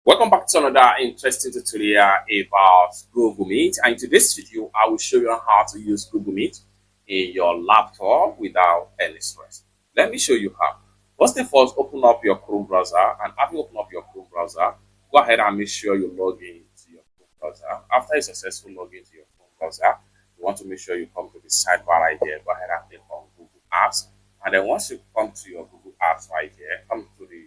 Welcome back to another interesting tutorial about Google Meet. And in today's video, I will show you how to use Google Meet in your laptop without any stress. Let me show you how. First thing first, open up your Chrome browser, and after you open up your Chrome browser, go ahead and make sure you log in to your Chrome browser. After you successfully log into your Chrome browser, you want to make sure you come to the sidebar right here. Go ahead and click on Google Apps. And then once you come to your Google Apps right here, come to the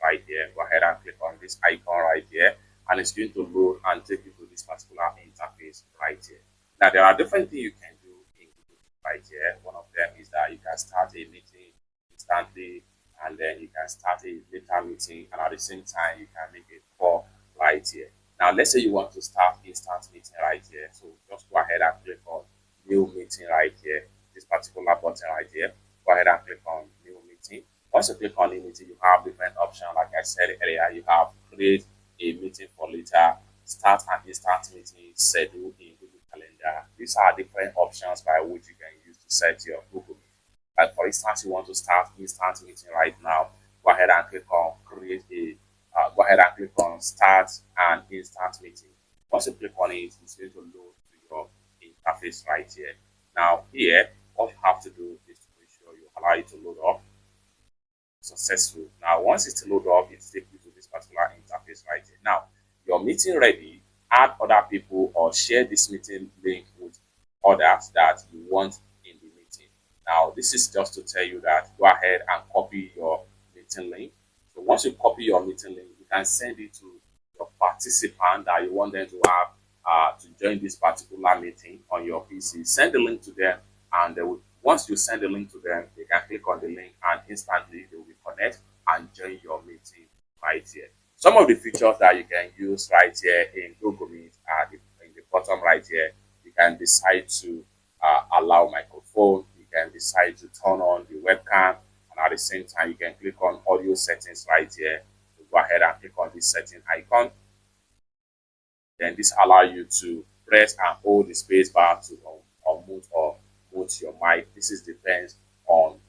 right here, go ahead and click on this icon right here, and it's going to load and take you to this particular interface right here. Now there are different things you can do in Google right here. One of them is that you can start a meeting instantly, and then you can start a later meeting, and at the same time you can make a call right here. Now let's say you want to start instant meeting right here, so just go ahead and click on new meeting right here, this particular button right here. Go ahead and click on new meeting. Once you click on the meeting, you have different options. Like I said earlier, you have create a meeting for later, start an instant meeting, schedule in Google Calendar. These are different options by which you can use to set your Google Meet. Like for instance, you want to start instant meeting right now. Go ahead and click on create a. Go ahead and click on start an instant meeting. Once you click on it, it's going to load to your interface right here. Now here, what you have to do is to make sure you allow it to load up successful. Now, once it's loaded up, it takes you to this particular interface right here. Now, your meeting ready, add other people or share this meeting link with others that you want in the meeting. Now, this is just to tell you that go ahead and copy your meeting link. So once you copy your meeting link, you can send it to your participant that you want them to have to join this particular meeting on your PC. Send the link to them, and they will, once you send the link to them, they can click on the link and instantly they will be connect and join your meeting right here. Some of the features that you can use right here in Google Meet are in the bottom right here. You can decide to allow microphone. You can decide to turn on the webcam, and at the same time, you can click on audio settings right here. So go ahead and click on this setting icon. Then this allows you to press and hold the space bar to unmute or mute your mic. This is depends on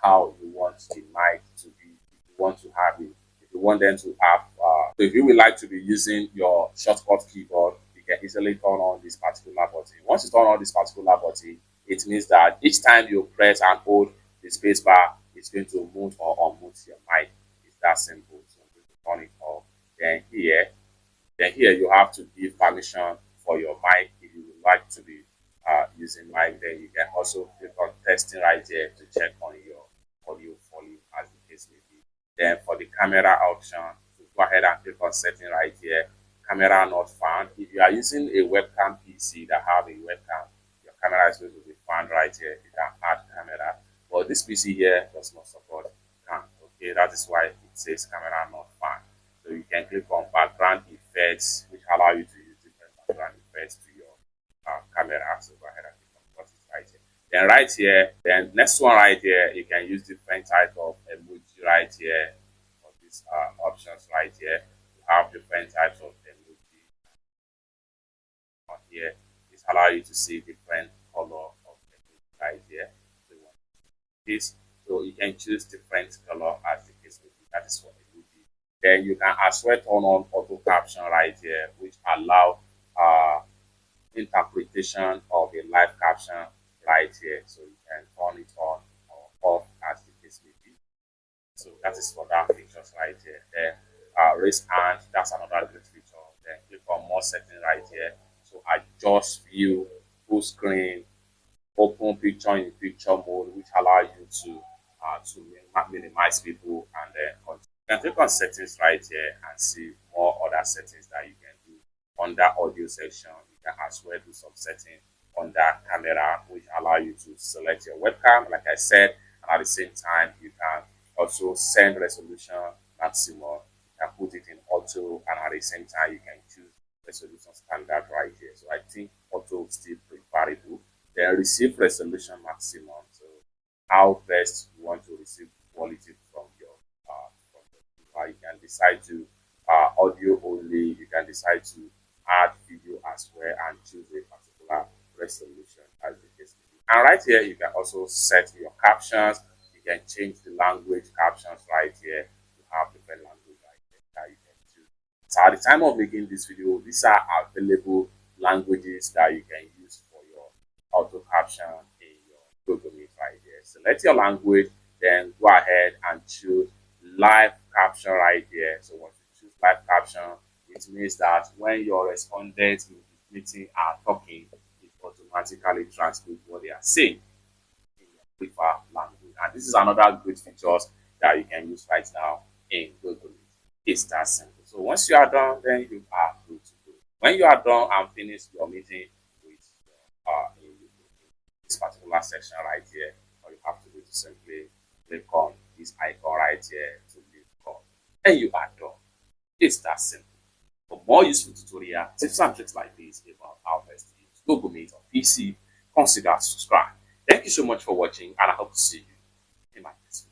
how you want the mic to be. If you want to have it, if you want them to have, so if you would like to be using your shortcut keyboard, you can easily turn on this particular button. Once you turn on this particular button, it means that each time you press and hold the space bar, it's going to mute or unmute your mic. It's that simple. So I'm going to turn it off. Then here you have to give permission for your mic if you would like to be using mic. Then you can also click on testing right here to check on your audio volume as the case may be. Then for the camera option, so go ahead and click on setting right here. Camera not found. If you are using a webcam PC that have a webcam, your camera is going to be found right here. You can add camera. But this PC here does not support cam. Okay, that is why it says camera not found. So you can click on background effects, which allow you to use different background effects to your camera. So go ahead and click on what is right here. Then right here, then next one right here, you can use different type of emoji right here. For these options right here, you have different types of emoji on here. This allow you to see different color of emoji right here. So you want this, so you can choose different color as the case may be. That is what emoji. Then you can as well turn on auto caption right here, which allow interpretation of a live caption right here. So you can turn it on or off as the case may be. So that is for that features right here. Then raise hand, that's another great feature. Then click on more setting right here. So adjust view, full screen, open picture in picture mode, which allow you to minimize people, and then continue. You can click on settings right here and see more other settings that you can do. Under audio section, you can as well do some setting under camera, which allow you to select your webcam, like I said, and at the same time, you can also send resolution maximum. You can put it in auto, and at the same time, you can choose resolution standard right here. So I think auto is still preferable. Then receive resolution maximum. So how best you want to receive quality from your you can decide to audio only. You can decide to add video as well and choose a particular resolution as the case may be. And right here, you can also set your captions. You can change the language captions right here. You have different language right here that you can choose So at the time of making this video, these are available languages that you can use for your auto caption in your Google Meet right here. Select your language, then go ahead and choose live caption right here. So once you choose live caption, it means that when your respondents in the meeting are talking, it automatically translates what they are saying in your preferred language. And this is another great features that you can use right now in Google Meet. It's that simple. So once you are done, then you are good to go. When you are done and finished your meeting with in this particular section right here, all you have to do is simply click on this icon right here to leave call. And you are done. It's that simple. For more useful tutorial, tips and tricks like this about how best to use Google Meet on PC, consider subscribe. Thank you so much for watching, and I hope to see you in my next video.